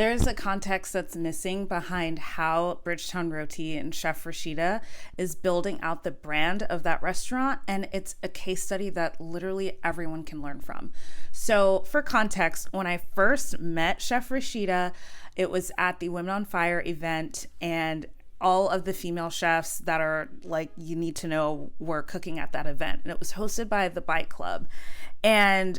There's a context that's missing behind how Bridgetown Roti and Chef Rashida is building out the brand of that restaurant, and it's a case study that literally everyone can learn from. So for context, when I first met Chef Rashida, it was at the Women on Fire event, and all of the female chefs that are like you need to know were cooking at that event, and it was hosted by the Bite Club. And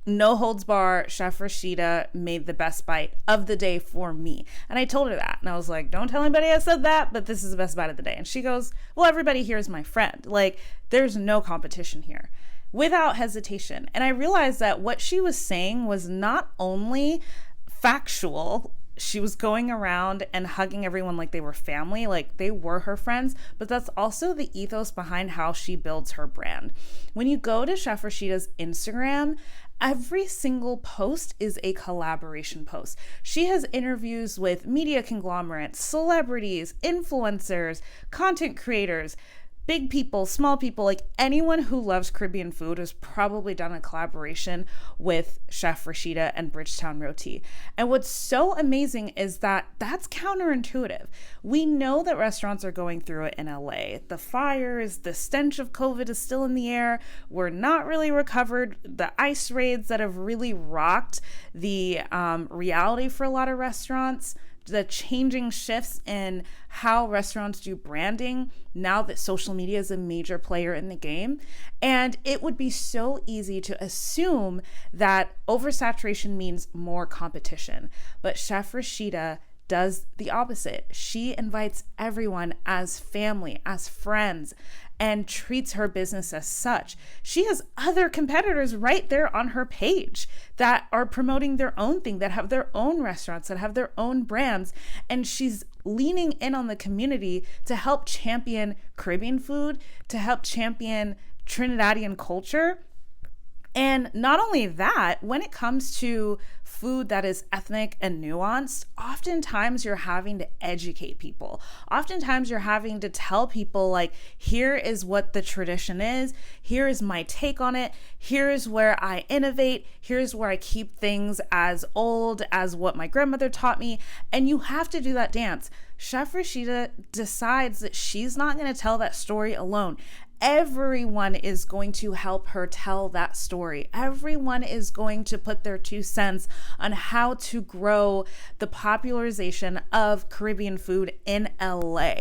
no holds bar, Chef Rashida made the best bite of the day for me. And I told her that. And I was like, don't tell anybody I said that, but this is the best bite of the day. And she goes, well, everybody here is my friend. Like, there's no competition here. Without hesitation. And I realized that what she was saying was not only factual, she was going around and hugging everyone like they were family, like they were her friends, but that's also the ethos behind how she builds her brand. When you go to Chef Rashida's Instagram, every single post is a collaboration post. She has interviews with media conglomerates, celebrities, influencers, content creators, big people, small people, like anyone who loves Caribbean food has probably done a collaboration with Chef Rashida and Bridgetown Roti. And what's so amazing is that that's counterintuitive. We know that restaurants are going through it in LA. The fires, the stench of COVID is still in the air. We're not really recovered. The ice raids that have really rocked the reality for a lot of restaurants, the changing shifts in how restaurants do branding now that social media is a major player in the game. And it would be so easy to assume that oversaturation means more competition. But Chef Rashida does the opposite. She invites everyone as family, as friends, and treats her business as such. She has other competitors right there on her page that are promoting their own thing, that have their own restaurants, that have their own brands. And she's leaning in on the community to help champion Caribbean food, to help champion Trinidadian culture. And not only that, when it comes to food that is ethnic and nuanced, oftentimes you're having to educate people. Oftentimes you're having to tell people, like, here is what the tradition is. Here is my take on it. Here is where I innovate. Here's where I keep things as old as what my grandmother taught me. And you have to do that dance. Chef Rashida decides that she's not going to tell that story alone. Everyone is going to help her tell that story. Everyone is going to put their 2 cents on how to grow the popularization of Caribbean food in LA.